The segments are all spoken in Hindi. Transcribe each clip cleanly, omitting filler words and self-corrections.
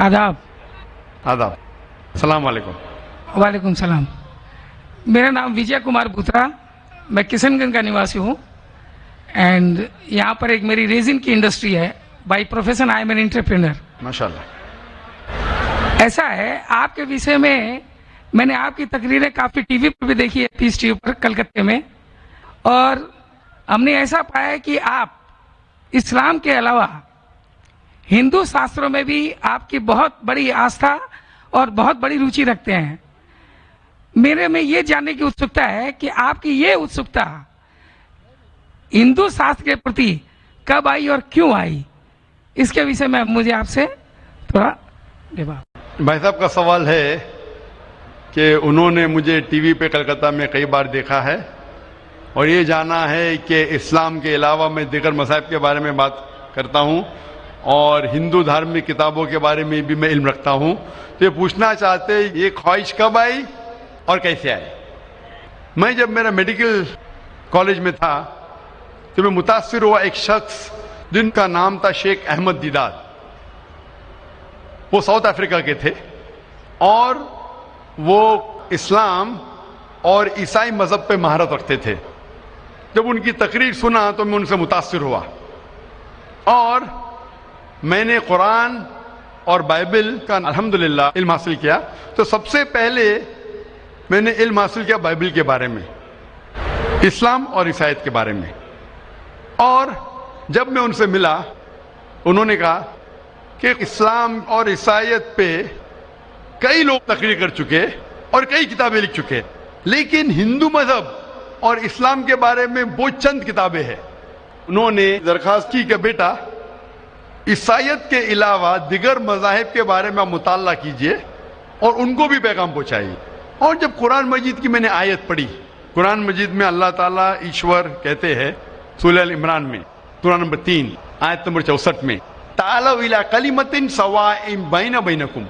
आदाब। आदाब। सलाम वालेकुम। वालेकुम सलाम। मेरा नाम विजय कुमार बुत्रा, मैं किशनगंज का निवासी हूँ एंड यहाँ पर एक मेरी रेजिन की इंडस्ट्री है। By profession I am an entrepreneur. माशाल्लाह। ऐसा है, आपके विषय में मैंने आपकी तकरीरें काफ़ी टीवी पर भी देखी है, पीस टीवी पर कलकत्ते में, और हमने ऐसा पाया है कि आप इस्लाम के अलावा हिंदू शास्त्रों में भी आपकी बहुत बड़ी आस्था और बहुत बड़ी रुचि रखते हैं। मेरे में ये जानने की उत्सुकता है कि आपकी ये उत्सुकता हिंदू शास्त्र के प्रति कब आई और क्यों आई, इसके विषय में मुझे आपसे थोड़ा जवाब। भाई साहब का सवाल है कि उन्होंने मुझे टीवी पे कलकत्ता में कई बार देखा है और ये जाना है कि इस्लाम के अलावा मैं दीगर मज़ाहिब के बारे में बात करता हूँ और हिंदू धार्मिक किताबों के बारे में भी मैं इल्म रखता हूँ। तो ये पूछना चाहते ये ख्वाहिश कब आई और कैसे आई। मैं जब मेरा मेडिकल कॉलेज में था तो मैं मुतासिर हुआ एक शख्स जिनका नाम था शेख अहमद दीदार। वो साउथ अफ्रीका के थे और वो इस्लाम और ईसाई मज़हब पे महारत रखते थे। जब उनकी तकरीर सुना तो मैं उनसे मुतासिर हुआ और मैंने कुरान और बाइबल का अल्हम्दुलिल्लाह इल्म हासिल किया। तो सबसे पहले मैंने इल्म हासिल किया बाइबल के बारे में, इस्लाम और ईसाईयत के बारे में। और जब मैं उनसे मिला उन्होंने कहा कि इस्लाम और ईसाईयत पे कई लोग तकरीर कर चुके और कई किताबें लिख चुके, लेकिन हिंदू मजहब और इस्लाम के बारे में वो चंद किताबें हैं। उन्होंने दरखास्त की कि बेटा ईसाईयत के अलावा दिगर मज़ाहिब के बारे में आप मुताला कीजिए और उनको भी पैगाम पहुंचाइए। और जब कुरान मजीद की मैंने आयत पढ़ी, कुरान मजीद में अल्लाह ताला ईश्वर कहते हैं सूरह अल इमरान में सूरह नंबर 3 आयत नंबर 64 में, तालौ इला कलिमतिन सवाइन बैना बैनकुम,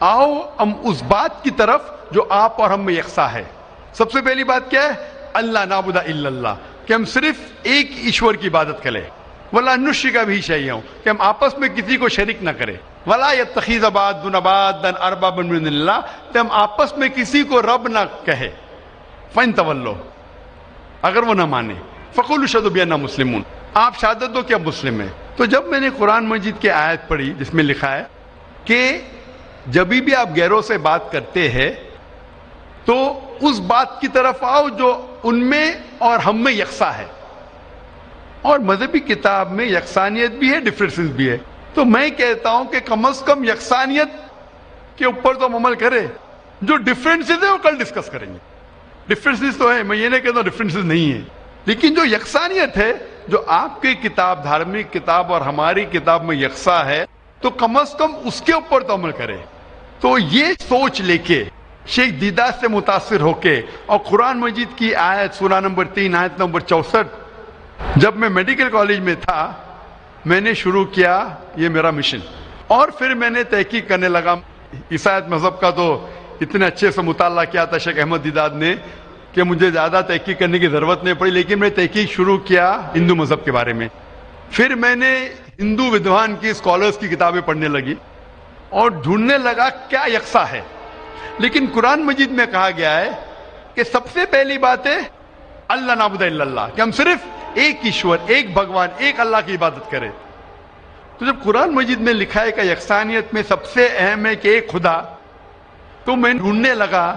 आओ हम उस बात की तरफ जो आप और हम में यकसा है। सबसे पहली बात क्या है? अल्लाह नाबुदा इल्लल्लाह, कि हम सिर्फ एक ईश्वर की इबादत करें। वला नुश्रिका भी चाहिए कि हम आपस में किसी को शरीक न करें। वला यत्तखिज़ बादुन बादन अरबाबन मिन दुनिल्लाह, कि हम आपस में किसी को रब ना कहे। फइन तवल्लो, अगर वो ना माने फ़क़ूलू शहदू बिअन्ना मुस्लिमून, आप शहादत दो कि आप मुस्लिम हैं। तो जब मैंने कुरान मजीद की आयत पढ़ी जिसमें लिखा है कि जब भी आप गैरों से बात करते हैं तो उस बात की तरफ आओ जो उनमें और हम में यकसा है, और मजहबी किताब में यकसानियत भी है, डिफरेंसेस भी है। तो मैं कहता हूं कि कम से कम यकसानियत के ऊपर तो हम अमल करें, जो डिफरेंसेस है वो कल डिस्कस करेंगे। डिफरेंसेस तो है, मैं ये नहीं कहता डिफरेंसेस नहीं है, लेकिन जो यकसानियत है, जो आपकी किताब धार्मिक किताब और हमारी किताब में यकसा है, तो कम से कम उसके ऊपर तो अमल करें। तो ये सोच लेके शेख दीदार से मुतासिर होके और कुरान मजीद की आयत सूरह नंबर 3 आयत नंबर 64, जब मैं मेडिकल कॉलेज में था मैंने शुरू किया ये मेरा मिशन। और फिर मैंने तहकीक करने लगा। ईसाईयत मज़हब का तो इतने अच्छे से मुताला किया था शेख अहमद दीदार ने कि मुझे ज़्यादा तहकीक करने की ज़रूरत नहीं पड़ी, लेकिन मैं तहकीक शुरू किया हिंदू मज़हब के बारे में। फिर मैंने हिंदू विद्वान की स्कॉलर्स की किताबें पढ़ने लगी और ढूंढने लगा क्या यकसा है। लेकिन कुरान मजीद में कहा गया है कि सबसे पहली बात है अल्लाह नाबुदा इल्लल्लाह, कि हम सिर्फ एक ईश्वर, एक भगवान, एक अल्लाह की इबादत करें। तो जब कुरान मजीद में लिखा है कि यकसानियत में सबसे अहम है कि एक खुदा, तो मैं ढूंढने लगा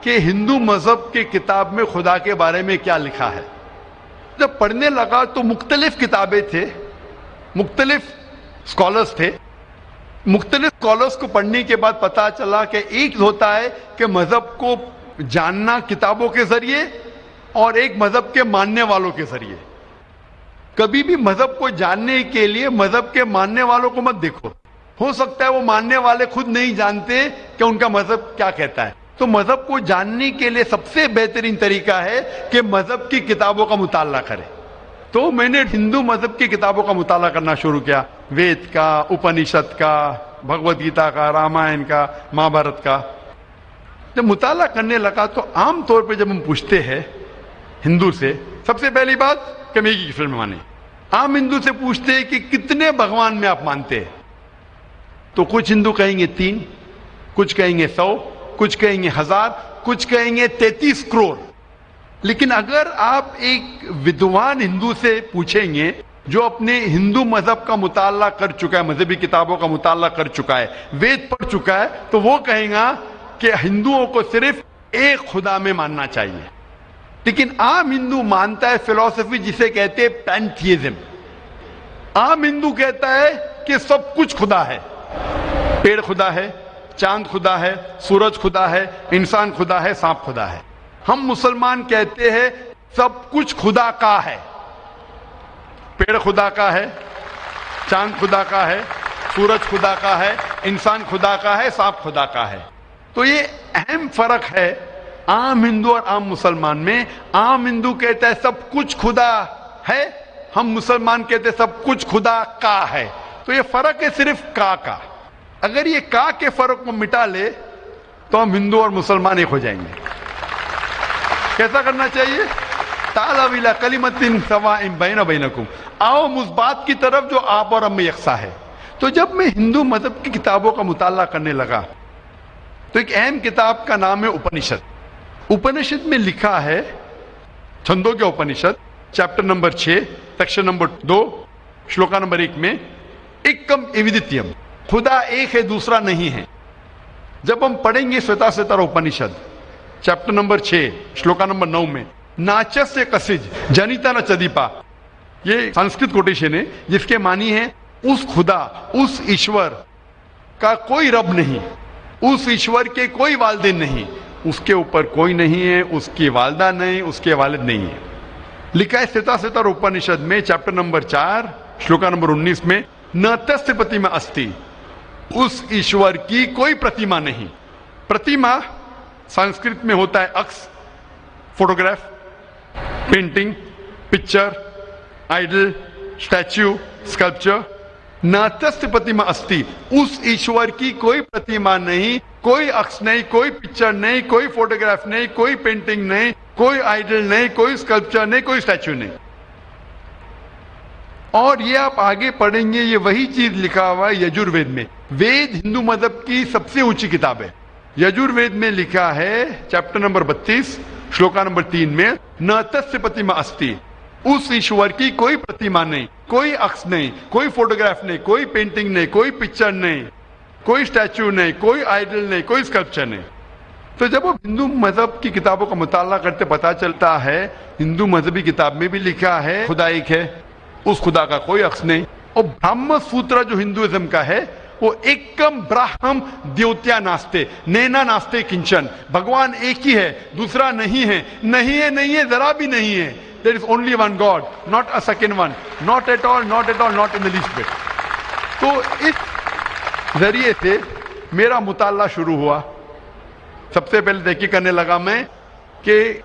कि हिंदू मजहब के किताब में खुदा के बारे में क्या लिखा है। जब पढ़ने लगा तो मुख्तलिफ किताबें थे, मुख्तलिफ स्कॉलर्स थे। मुख्तलिफ स्कॉलर्स को पढ़ने के बाद पता चला कि एक होता है कि मजहब को जानना किताबों के जरिए और एक मजहब के मानने वालों के जरिए। कभी भी मजहब को जानने के लिए मजहब के मानने वालों को मत देखो, हो सकता है वो मानने वाले खुद नहीं जानते कि उनका मजहब क्या कहता है। तो मजहब को जानने के लिए सबसे बेहतरीन तरीका है कि मजहब की किताबों का मुताला करें। तो मैंने हिंदू मजहब की किताबों का मुताला करना शुरू किया, वेद का, उपनिषद का, भगवद गीता का, रामायण का, महाभारत का। जब मुताला करने लगा तो आमतौर पर जब हम पूछते हैं हिंदू से, सबसे पहली बात कि हम एक ही ईश्वर में माने। आम हिंदू से पूछते हैं कि कितने भगवान में आप मानते हैं, तो कुछ हिंदू कहेंगे 3, कुछ कहेंगे 100, कुछ कहेंगे 1000, कुछ कहेंगे 33 करोड़। लेकिन अगर आप एक विद्वान हिंदू से पूछेंगे जो अपने हिंदू मजहब का मुताला कर चुका है, मजहबी किताबों का मुताला कर चुका है, वेद पढ़ चुका है, तो वो कहेगा कि हिंदुओं को सिर्फ एक खुदा में मानना चाहिए। लेकिन आम हिंदू मानता है फिलॉसफी जिसे कहते हैं पैंथियज्म। आम हिंदू कहता है कि सब कुछ खुदा है, पेड़ खुदा है, चांद खुदा है, सूरज खुदा है, इंसान खुदा है, सांप खुदा है। हम मुसलमान कहते हैं सब कुछ खुदा का है, पेड़ खुदा का है, चांद खुदा का है, सूरज खुदा का है, इंसान खुदा का है, सांप खुदा का है। तो ये अहम फर्क है आम हिंदू और आम मुसलमान में। आम हिंदू कहता है सब कुछ खुदा है, हम मुसलमान कहते हैं सब कुछ खुदा का है। तो ये फर्क है सिर्फ का। अगर ये का के फर्क को मिटा ले तो हम हिंदू और मुसलमान एक हो जाएंगे। कैसा करना चाहिए? तालाविला कलिमतिन सवाइन बैना बैनकुम, आओ उस बात की तरफ जो आप और हम में यकसा है। तो जब मैं हिंदू मजहब की किताबों का मुताला करने लगा तो एक अहम किताब का नाम है उपनिषद। उपनिषद में लिखा है, Chandogya Upanishad, chapter number 6, section number 2, shloka number 1 में, एकम एविदित्यम, खुदा एक है, दूसरा नहीं है। जब हम पढ़ेंगे श्वेताश्वेतर उपनिषद चैप्टर नंबर 6 श्लोका नंबर 9 में, नाचस्य कसिज जनिता न चदीपा, ये संस्कृत कोटेशन है जिसके मानी है उस खुदा, उस ईश्वर का कोई रब नहीं, उस ईश्वर के कोई वालिदैन नहीं, उसके ऊपर कोई नहीं है, उसकी वालदा नहीं, उसके वालिद नहीं है। लिखा है श्वेताश्वेतर उपनिषद में चैप्टर नंबर 4 श्लोका नंबर 19 में, न तस्य प्रतिमा अस्ति, उस ईश्वर की कोई प्रतिमा नहीं। प्रतिमा संस्कृत में होता है अक्स, photograph, painting, picture, idol, statue, sculpture. न तस्य प्रतिमा अस्ति, उस ईश्वर की कोई प्रतिमा नहीं, कोई अक्स नहीं, कोई पिक्चर नहीं, कोई फोटोग्राफ नहीं, कोई पेंटिंग नहीं, कोई आइडल नहीं, कोई स्कल्पचर नहीं, कोई स्टैच्यू नहीं। और ये आप आगे पढ़ेंगे, ये वही चीज लिखा हुआ है यजुर्वेद में। वेद हिंदू मजहब की सबसे ऊंची किताब है। यजुर्वेद में लिखा है चैप्टर नंबर 32 श्लोका नंबर 3 में, न तस्य प्रतिमा अस्ति, उस ईश्वर की कोई प्रतिमा नहीं, कोई अक्स नहीं, कोई फोटोग्राफ नहीं, कोई पेंटिंग नहीं, कोई पिक्चर नहीं, कोई स्टैच्यू नहीं, कोई आइडल नहीं, कोई स्कल्पचर नहीं। तो जब आप हिंदू मजहब की किताबों का मुताला करते पता चलता है हिंदू मजहबी किताब में भी लिखा है खुदा एक है, उस खुदा का कोई अक्स नहीं। और ब्राह्म सूत्र जो हिंदुइज्म का है वो एकम ब्राह्म द्योत्या नास्ते नैना नास्ते किंचन, भगवान एक ही है, दूसरा नहीं है, नहीं है, नहीं है, जरा भी नहीं है। There is only one God, not a second one, not at all, not at all, not in the least bit. तो इस जरिए से मेरा मुताला शुरू हुआ। सबसे पहले तहकीक करने लगा मैं कि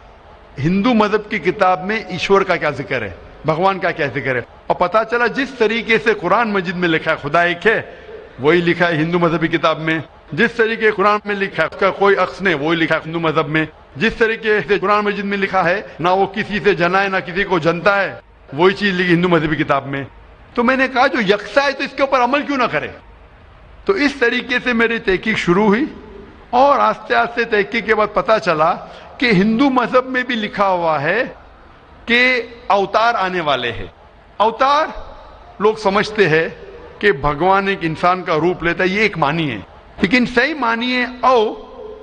हिंदू मजहब की किताब में ईश्वर का क्या जिक्र है, भगवान का क्या जिक्र है। और पता चला जिस तरीके से कुरान मजिद में लिखा है खुदा एक है, वही लिखा है हिंदू मजहबी किताब में। जिस तरीके कुरान में लिखा है उसका कोई अक्स नहीं, वही लिखा है हिंदू मजहब में। जिस तरीके से कुरान मजिद में लिखा है ना वो किसी से जना है ना किसी को जनता है, वही चीज लिखी हिंदू मजहबी किताब में। तो मैंने कहा जो यकसा है तो इसके ऊपर अमल क्यों ना करे। तो इस तरीके से मेरी तहकीक शुरू हुई और आस्ते आस्ते तहकीक के बाद पता चला कि हिंदू मजहब में भी लिखा हुआ है कि अवतार आने वाले हैं। अवतार लोग समझते हैं कि भगवान एक इंसान का रूप लेता है, ये एक मानी है, लेकिन सही मानी है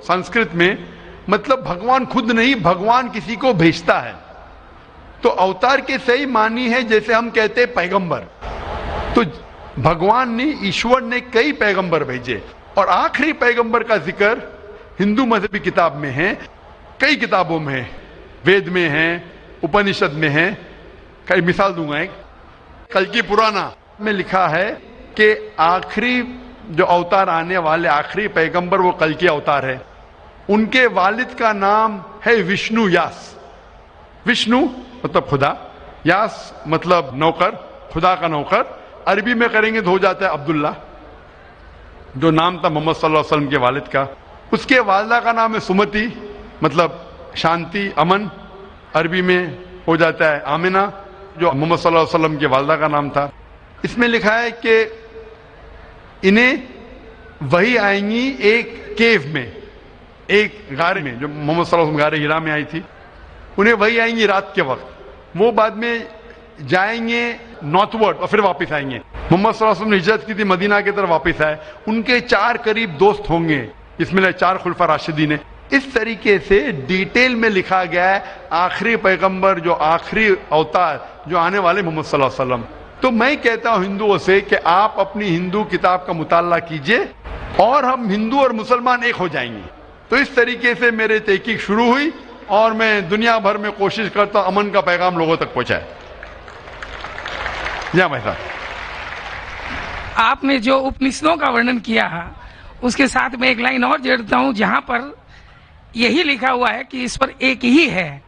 संस्कृत में मतलब भगवान खुद नहीं, भगवान किसी को भेजता है। तो अवतार के सही मानी है जैसे हम कहते हैं पैगंबर। तो भगवान ने, ईश्वर ने कई पैगंबर भेजे और आखिरी पैगंबर का जिक्र हिंदू मजहबी किताब में है, कई किताबों में है, वेद में है, उपनिषद में है। कई मिसाल दूंगा एक, कल्कि पुराना में लिखा है कि आखिरी जो अवतार आने वाले आखिरी पैगंबर वो कल्कि अवतार है। उनके वालिद का नाम है विष्णु यास। विष्णु मतलब खुदा, यास मतलब नौकर, खुदा का नौकर। अरबी में करेंगे तो हो जाता है अब्दुल्ला, जो नाम था मोहम्मद सल्लल्लाहु अलैहि वसल्लम के वालिद का। उसके वालिदा का नाम है सुमति, मतलब शांति, अमन। अरबी में हो जाता है आमिना, जो मोहम्मद सल्लल्लाहु अलैहि वसल्लम के वालिदा का नाम था। इसमें लिखा है कि इन्हें वही आएंगी एक केव में, एक गारे में, जो मोहम्मद सल्लल्लाहु अलैहि वसल्लम गारे हिरा में आई थी, उन्हें वही आएंगी रात के वक्त। वो बाद में जाएंगे नॉर्थवर्ड और फिर वापस आएंगे। मोहम्मद सल्लल्लाहु अलैहि वसल्लम ने हिजरत की थी, मदीना की तरफ वापस आए, उनके 4 करीब दोस्त होंगे, इसमें 4 खुलफा राशिदीन है। इस तरीके से डिटेल में लिखा गया है आखिरी पैगंबर, जो आखिरी अवतार जो आने वाले मोहम्मद सल्लल्लाहु अलैहि वसल्लम। तो मैं कहता हूं हिंदुओं से कि आप अपनी हिंदू किताब का मुताला कीजिए और हम हिंदू और मुसलमान एक हो जाएंगे। तो इस तरीके से मेरे तहकीक शुरू हुई और मैं दुनिया भर में कोशिश करता हूं अमन का पैगाम लोगों तक पहुंचाए। जी भाई साहब, आपने जो उपनिषदों का वर्णन किया उसके साथ में एक लाइन और जोड़ता हूं, जहां पर यही लिखा हुआ है कि ईश्वर एक ही है।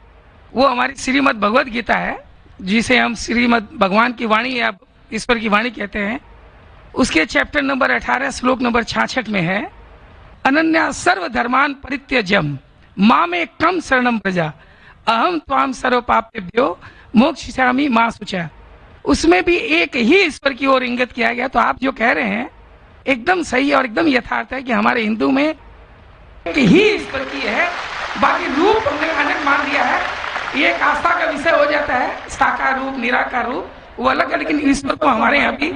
वो हमारी श्रीमद् भगवद गीता है, जिसे हम श्रीमद् भगवान की वाणी या ईश्वर की वाणी कहते हैं। उसके चैप्टर नंबर 18 श्लोक नंबर 66 में है, अनन्या सर्व धर्मान परित्यज्यम मामे कम शरणम प्रजा अहम त्वाम सर्व पापेभ्यो मोक्षयिष्यामि मा शुचा। उसमें भी एक ही ईश्वर की ओर इंगित किया गया। तो आप जो कह रहे हैं एकदम सही और एकदम यथार्थ है कि हमारे हिंदू में एक ही ईश्वर की है, बाकी रूप हमने अनेक मान दिया है। ये एक आस्था का विषय हो जाता है, साकार रूप निराकार रूप वो अलग है, लेकिन ईश्वर तो हमारे यहाँ भी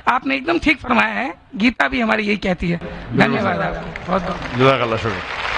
आपने एकदम ठीक फरमाया है। गीता भी हमारी यही कहती है। धन्यवाद आपको बहुत बहुत। जज़ाकल्लाह शुक्र।